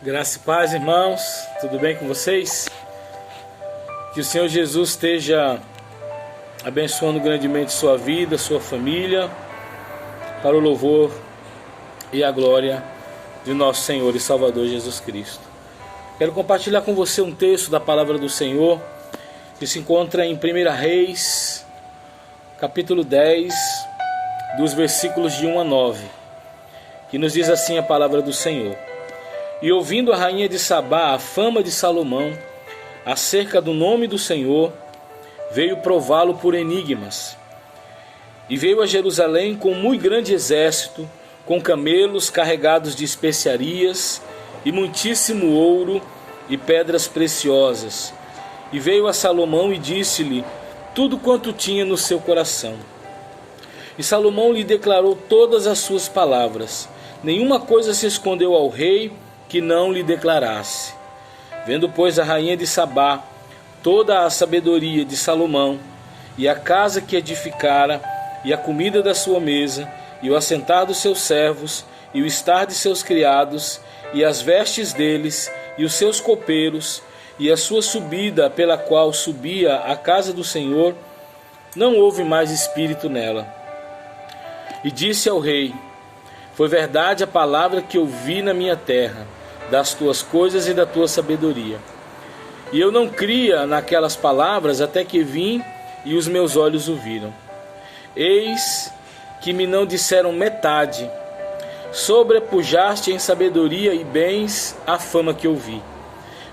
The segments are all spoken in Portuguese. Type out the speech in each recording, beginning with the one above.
Graça e paz, irmãos, tudo bem com vocês? Que o Senhor Jesus esteja abençoando grandemente sua vida, sua família, para o louvor e a glória de nosso Senhor e Salvador Jesus Cristo. Quero compartilhar com você um texto da palavra do Senhor que se encontra em 1 Reis, capítulo 10, dos versículos de 1 a 9, que nos diz assim a palavra do Senhor. E ouvindo a rainha de Sabá a fama de Salomão acerca do nome do Senhor, veio prová-lo por enigmas. E veio a Jerusalém com muito grande exército, com camelos carregados de especiarias, e muitíssimo ouro e pedras preciosas. E veio a Salomão e disse-lhe tudo quanto tinha no seu coração. E Salomão lhe declarou todas as suas palavras. Nenhuma coisa se escondeu ao rei que não lhe declarasse. Vendo, pois, a rainha de Sabá toda a sabedoria de Salomão, e a casa que edificara, e a comida da sua mesa, e o assentar dos seus servos, e o estar de seus criados, e as vestes deles, e os seus copeiros, e a sua subida pela qual subia à casa do Senhor, não houve mais espírito nela. E disse ao rei: foi verdade a palavra que ouvi na minha terra, das tuas coisas e da tua sabedoria. E eu não cria naquelas palavras até que vim e os meus olhos o viram. Eis que me não disseram metade. Sobrepujaste em sabedoria e bens a fama que ouvi.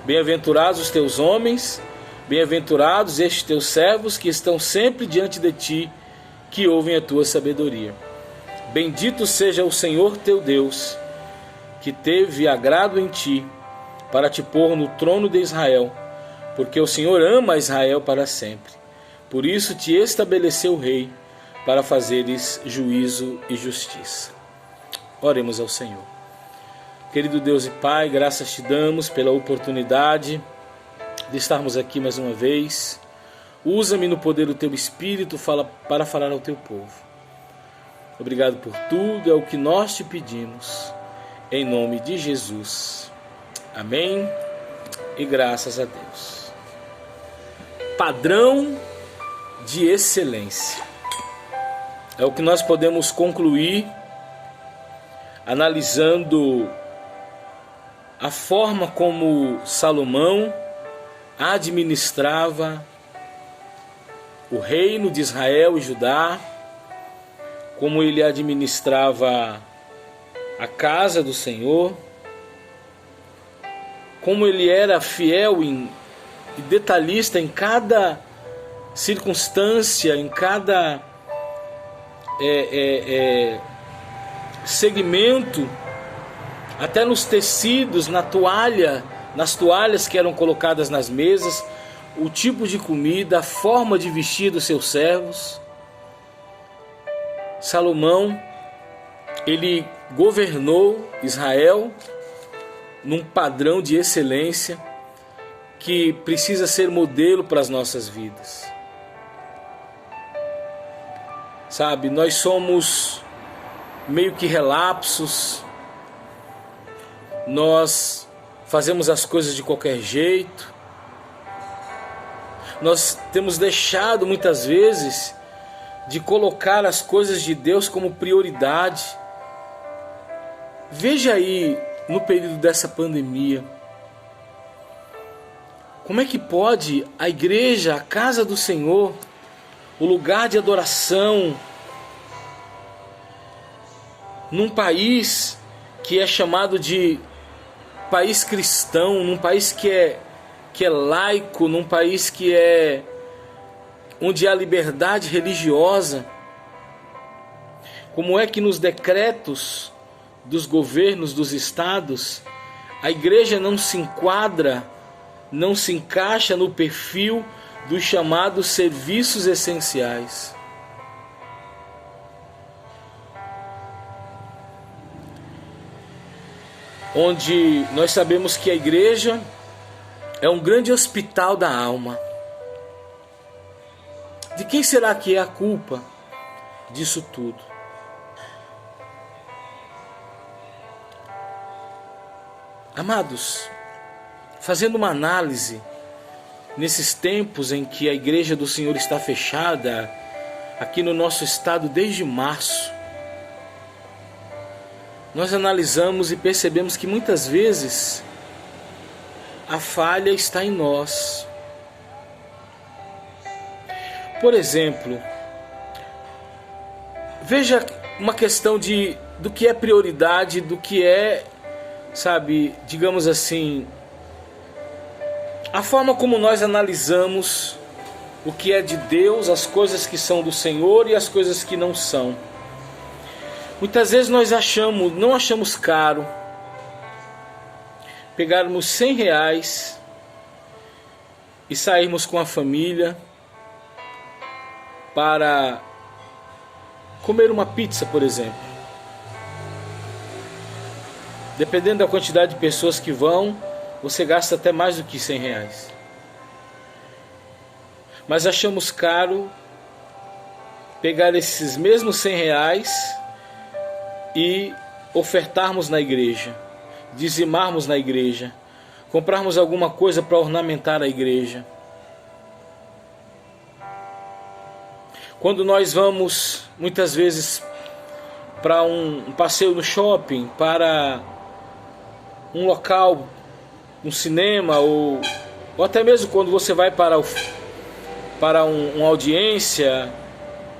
Bem-aventurados os teus homens, bem-aventurados estes teus servos que estão sempre diante de ti, que ouvem a tua sabedoria. Bendito seja o Senhor teu Deus, que teve agrado em ti, para te pôr no trono de Israel, porque o Senhor ama Israel para sempre. Por isso te estabeleceu rei, para fazeres juízo e justiça. Oremos ao Senhor. Querido Deus e Pai, graças te damos pela oportunidade de estarmos aqui mais uma vez. Usa-me no poder do teu Espírito para falar ao teu povo. Obrigado por tudo, é o que nós te pedimos. Em nome de Jesus. Amém. E graças a Deus. Padrão de excelência. É o que nós podemos concluir analisando a forma como Salomão administrava o reino de Israel e Judá, como ele administrava a casa do Senhor, como ele era fiel e detalhista em cada circunstância, em cada segmento, até nos tecidos, nas toalhas que eram colocadas nas mesas, o tipo de comida, a forma de vestir dos seus servos. Salomão, ele governou Israel num padrão de excelência que precisa ser modelo para as nossas vidas. Sabe, nós somos meio que relapsos, nós fazemos as coisas de qualquer jeito, nós temos deixado muitas vezes de colocar as coisas de Deus como prioridade. Veja aí, no período dessa pandemia, como é que pode a igreja, a casa do Senhor, o lugar de adoração, num país que é chamado de país cristão, num país que é laico, num país que é onde há liberdade religiosa, como é que nos decretos dos governos, dos estados, a igreja não se enquadra, não se encaixa no perfil dos chamados serviços essenciais? Onde nós sabemos que a igreja é um grande hospital da alma. De quem será que é a culpa disso tudo? Amados, fazendo uma análise, nesses tempos em que a igreja do Senhor está fechada, aqui no nosso estado desde março, nós analisamos e percebemos que muitas vezes a falha está em nós. Por exemplo, veja uma questão do que é prioridade, do que é, sabe, digamos assim, a forma como nós analisamos o que é de Deus, as coisas que são do Senhor e as coisas que não são. Muitas vezes nós não achamos caro pegarmos R$100 e sairmos com a família para comer uma pizza, por exemplo. Dependendo da quantidade de pessoas que vão, você gasta até mais do que R$100. Mas achamos caro pegar esses mesmos R$100 e ofertarmos na igreja, dizimarmos na igreja, comprarmos alguma coisa para ornamentar a igreja. Quando nós vamos, muitas vezes, para um passeio no shopping, para um local, um cinema, ou até mesmo quando você vai para uma audiência,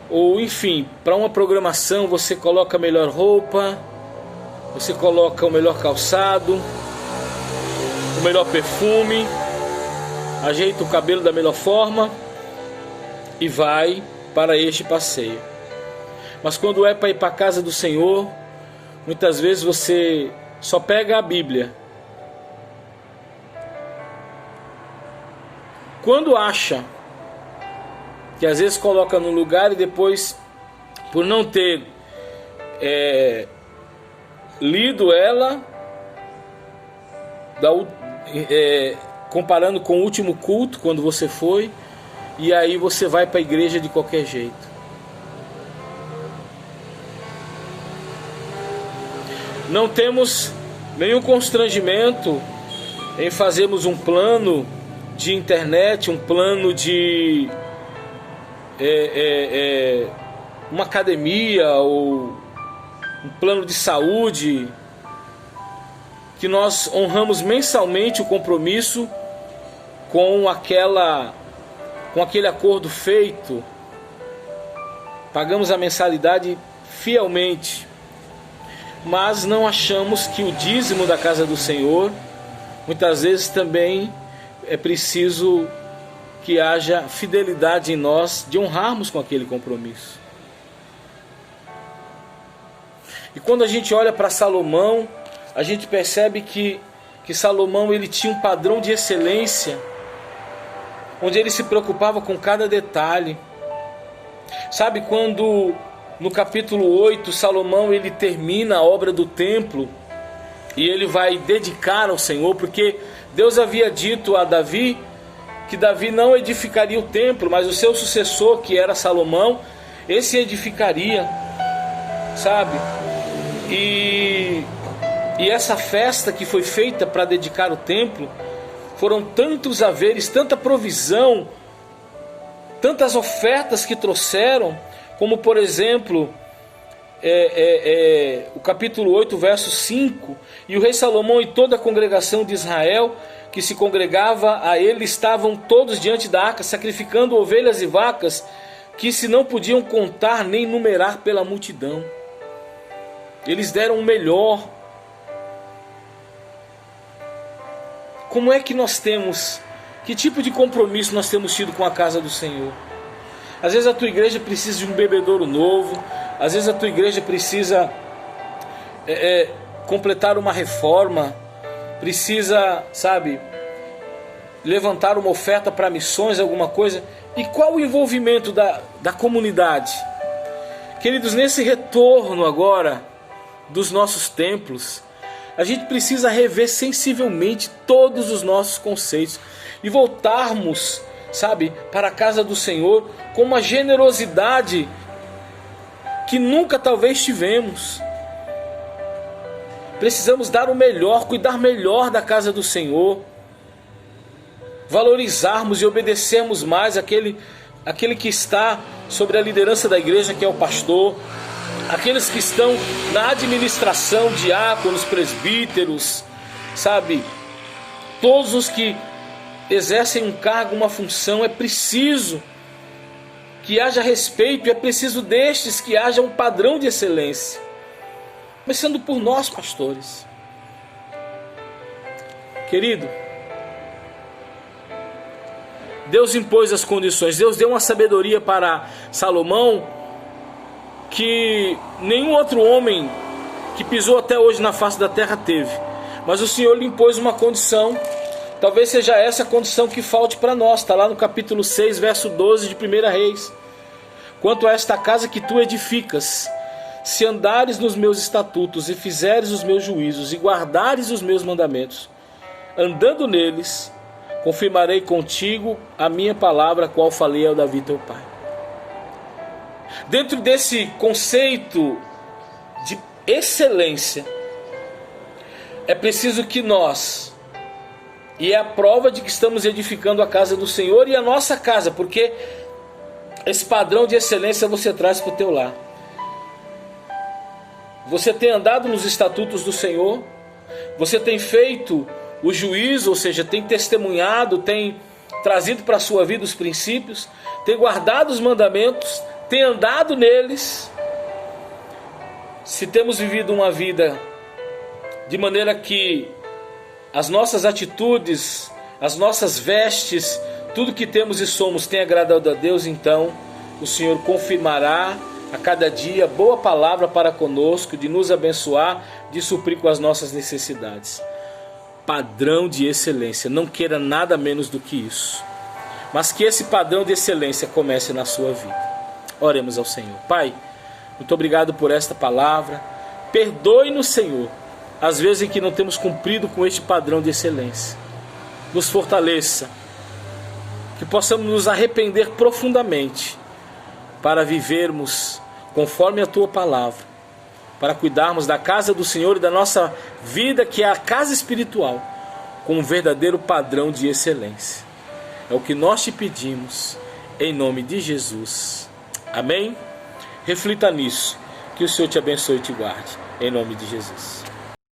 ou enfim, para uma programação, você coloca a melhor roupa, você coloca o melhor calçado, o melhor perfume, ajeita o cabelo da melhor forma e vai para este passeio. Mas quando é para ir para a casa do Senhor, muitas vezes você só pega a Bíblia. Quando acha que às vezes coloca no lugar e depois, por não ter lido ela, comparando com o último culto, quando você foi, e aí você vai para a igreja de qualquer jeito. Não temos nenhum constrangimento em fazermos um plano de internet, um plano de uma academia ou um plano de saúde, que nós honramos mensalmente o compromisso com aquele acordo feito, pagamos a mensalidade fielmente, mas não achamos que o dízimo da casa do Senhor, muitas vezes também é preciso que haja fidelidade em nós de honrarmos com aquele compromisso. E quando a gente olha para Salomão, a gente percebe que Salomão ele tinha um padrão de excelência, onde ele se preocupava com cada detalhe. Sabe, quando no capítulo 8 Salomão ele termina a obra do templo e ele vai dedicar ao Senhor, porque Deus havia dito a Davi que Davi não edificaria o templo, mas o seu sucessor, que era Salomão, esse edificaria, sabe? E essa festa que foi feita para dedicar o templo, foram tantos haveres, tanta provisão, tantas ofertas que trouxeram, como por exemplo, o capítulo 8, verso 5, e o rei Salomão e toda a congregação de Israel, que se congregava a ele, estavam todos diante da arca, sacrificando ovelhas e vacas, que se não podiam contar nem numerar pela multidão. Eles deram o melhor. Como é que nós temos, que tipo de compromisso nós temos tido com a casa do Senhor? Às vezes a tua igreja precisa de um bebedouro novo, às vezes a tua igreja precisa completar uma reforma, precisa, sabe, levantar uma oferta para missões, alguma coisa. E qual o envolvimento da comunidade? Queridos, nesse retorno agora dos nossos templos, a gente precisa rever sensivelmente todos os nossos conceitos e voltarmos, sabe, para a casa do Senhor com uma generosidade que nunca talvez tivemos. Precisamos dar o melhor, cuidar melhor da casa do Senhor, valorizarmos e obedecermos mais aquele que está sobre a liderança da igreja, que é o pastor, aqueles que estão na administração, diáconos, presbíteros, sabe? Todos os que exercem um cargo, uma função, é preciso que haja respeito, é preciso destes que haja um padrão de excelência. Começando por nós, pastores. Querido, Deus impôs as condições. Deus deu uma sabedoria para Salomão que nenhum outro homem que pisou até hoje na face da terra teve. Mas o Senhor lhe impôs uma condição. Talvez seja essa a condição que falte para nós. Está lá no capítulo 6, verso 12 de 1 Reis. Quanto a esta casa que tu edificas, se andares nos meus estatutos e fizeres os meus juízos e guardares os meus mandamentos, andando neles, confirmarei contigo a minha palavra, a qual falei ao Davi teu pai. Dentro desse conceito de excelência, é preciso que nós, e é a prova de que estamos edificando a casa do Senhor e a nossa casa, porque esse padrão de excelência você traz para o teu lar. Você tem andado nos estatutos do Senhor, você tem feito o juízo, ou seja, tem testemunhado, tem trazido para a sua vida os princípios, tem guardado os mandamentos, tem andado neles. Se temos vivido uma vida de maneira que as nossas atitudes, as nossas vestes, tudo que temos e somos tem agradado a Deus, então o Senhor confirmará a cada dia boa palavra para conosco, de nos abençoar, de suprir com as nossas necessidades. Padrão de excelência, não queira nada menos do que isso, mas que esse padrão de excelência comece na sua vida. Oremos ao Senhor. Pai, muito obrigado por esta palavra. Perdoe-nos, Senhor, as vezes em que não temos cumprido com este padrão de excelência. Nos fortaleça, que possamos nos arrepender profundamente para vivermos conforme a Tua palavra, para cuidarmos da casa do Senhor e da nossa vida, que é a casa espiritual, com um verdadeiro padrão de excelência. É o que nós te pedimos, em nome de Jesus. Amém? Reflita nisso. Que o Senhor te abençoe e te guarde, em nome de Jesus.